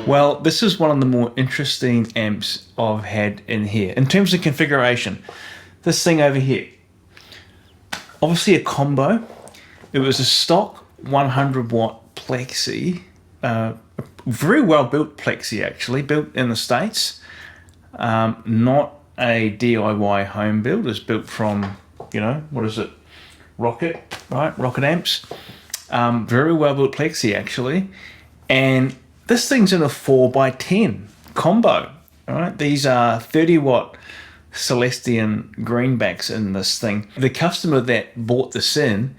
Well, this is one of the more interesting amps I've had in here. In terms of configuration, this thing over here, obviously a combo. It was a stock 100W Plexi, very well built Plexi actually, built in the States. Not a DIY home build. It's built from, you know, what is it? Rocket, right? Rocket amps. Very well built Plexi actually. And this thing's in a 4x10 combo, right? These are 30W Celestian greenbacks in this thing. The customer that bought this in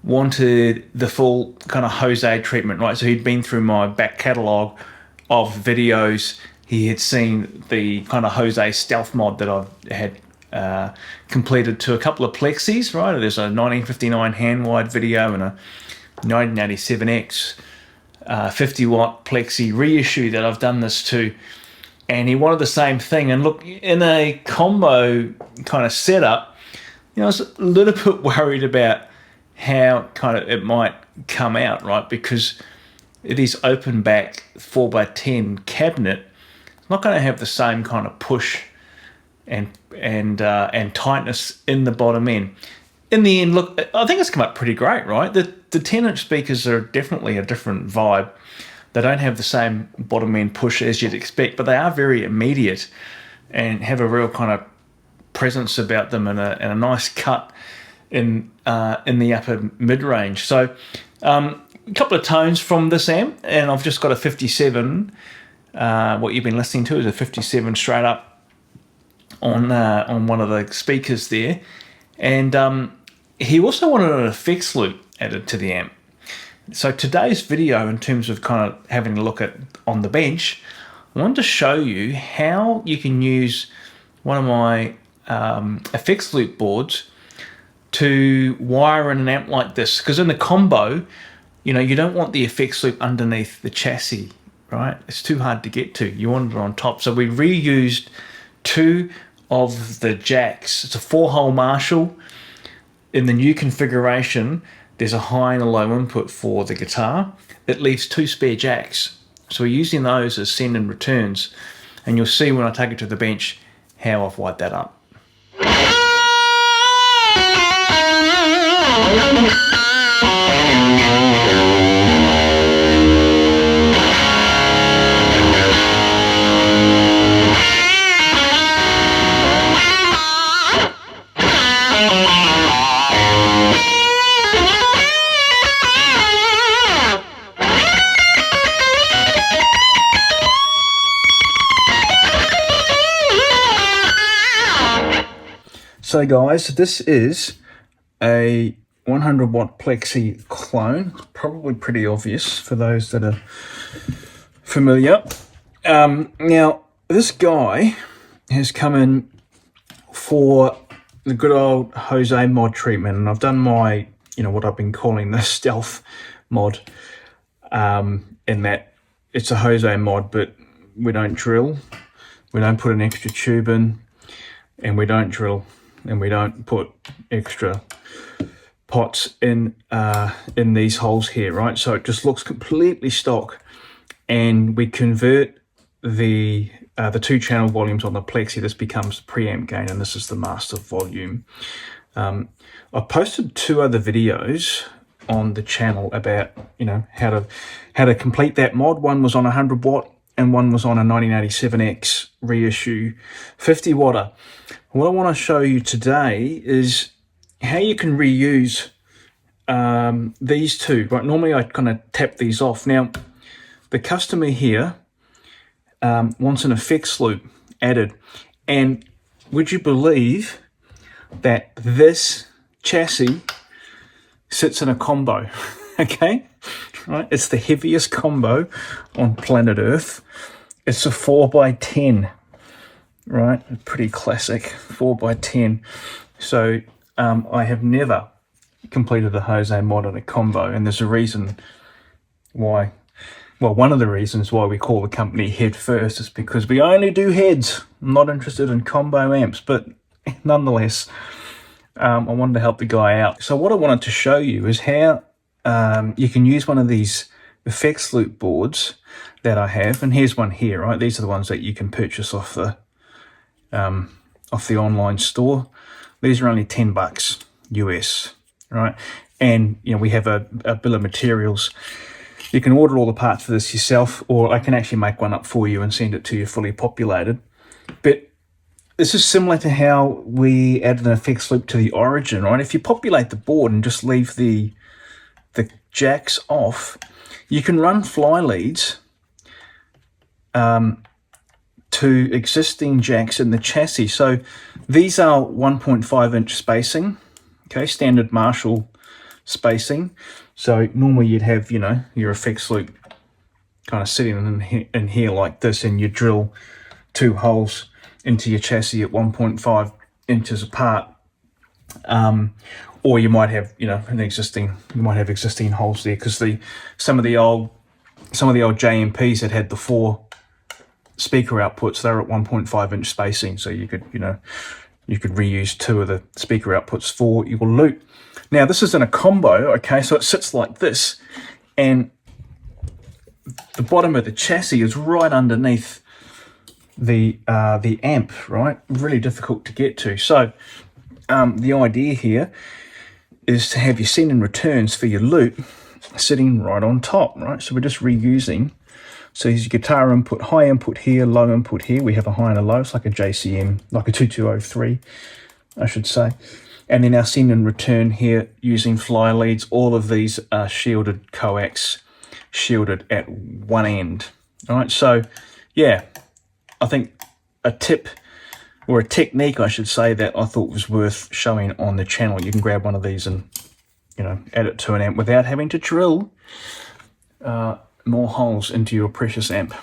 wanted the full kind of José treatment, right? So he'd been through my back catalogue of videos. He had seen the kind of José stealth mod that I've had completed to a couple of Plexis, right? There's a 1959 hand-wired video and a 1987X 50W Plexi reissue that I've done this to, and he wanted the same thing. And look, in a combo kind of setup, you know, I was a little bit worried about how kind of it might come out, right? Because it is open back 4x10 cabinet. It's not going to have the same kind of push and tightness in the bottom end. In the end, look, I think it's come up pretty great, right? The 10-inch speakers are definitely a different vibe. They don't have the same bottom end push as you'd expect, but they are very immediate and have a real kind of presence about them and a nice cut in the upper mid-range. So a couple of tones from this amp, and I've just got a 57. What you've been listening to is a 57 straight up on one of the speakers there. And he also wanted an FX loop added to the amp. So today's video, in terms of kind of having a look at on the bench, I wanted to show you how you can use one of my FX loop boards to wire in an amp like this. Because in the combo, you know, you don't want the FX loop underneath the chassis, right? It's too hard to get to. You want it on top. So we reused two of the jacks. It's a 4-hole Marshall. In the new configuration, there's a high and a low input for the guitar. It leaves 2 spare jacks. So we're using those as send and returns. And you'll see when I take it to the bench how I've wired that up. So guys, this is a 100W Plexi clone. It's probably pretty obvious for those that are familiar. Now, this guy has come in for the good old José mod treatment, and I've done my, you know, what I've been calling the stealth mod, in that it's a José mod, but we don't drill, we don't put an extra tube in, and we don't drill, and we don't put extra pots in these holes here, right? So it just looks completely stock, and we convert the 2-channel volumes on the Plexi. This becomes the preamp gain, and this is the master volume. I've posted 2 other videos on the channel about, you know, how to complete that mod. One was on 100W and one was on a 1987X reissue 50W. What I want to show you today is how you can reuse these two, right? Normally I kind of tap these off. Now, the customer here wants an FX loop added, and would you believe that this chassis sits in a combo? Okay, right? It's the heaviest combo on planet Earth. It's a 4x10, right? Pretty classic 4x10. So I have never completed a Jose mod on a combo, and there's a reason why. Well, one of the reasons why we call the company Headfirst is because we only do heads. I'm not interested in combo amps, but nonetheless, I wanted to help the guy out. So what I wanted to show you is how you can use one of these FX Loop boards that I have, and here's one here, right? These are the ones that you can purchase off the online store. These are only $10 US, right? And you know, we have a bill of materials. You can order all the parts for this yourself, or I can actually make one up for you and send it to you fully populated. But this is similar to how we added an FX loop to the Origin, right? If you populate the board and just leave the jacks off, you can run fly leads to existing jacks in the chassis. So these are 1.5 inch spacing, okay, standard Marshall spacing. So normally you'd have, you know, your FX loop kind of sitting in here like this, and you drill 2 holes into your chassis at 1.5 inches apart. Or you might have, you know, existing holes there, because some of the old JMPs that had the 4 speaker outputs, they're at 1.5 inch spacing, so you could reuse 2 of the speaker outputs for your loop. Now this is in a combo, okay, so it sits like this, and the bottom of the chassis is right underneath the amp, right? Really difficult to get to. So the idea here is to have your send and returns for your loop sitting right on top, right? So we're just reusing. So here's your guitar input, high input here, low input here. We have a high and a low. It's like a JCM, like a 2203, I should say. And then our send and return here using fly leads. All of these are shielded coax, shielded at one end. All right, so yeah, I think a tip, or a technique I should say, that I thought was worth showing on the channel. You can grab one of these and, you know, add it to an amp without having to drill more holes into your precious amp.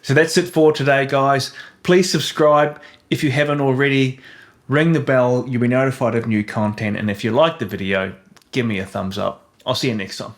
So that's it for today, guys. Please subscribe if you haven't already. Ring the bell, you'll be notified of new content. And if you like the video, give me a thumbs up. I'll see you next time.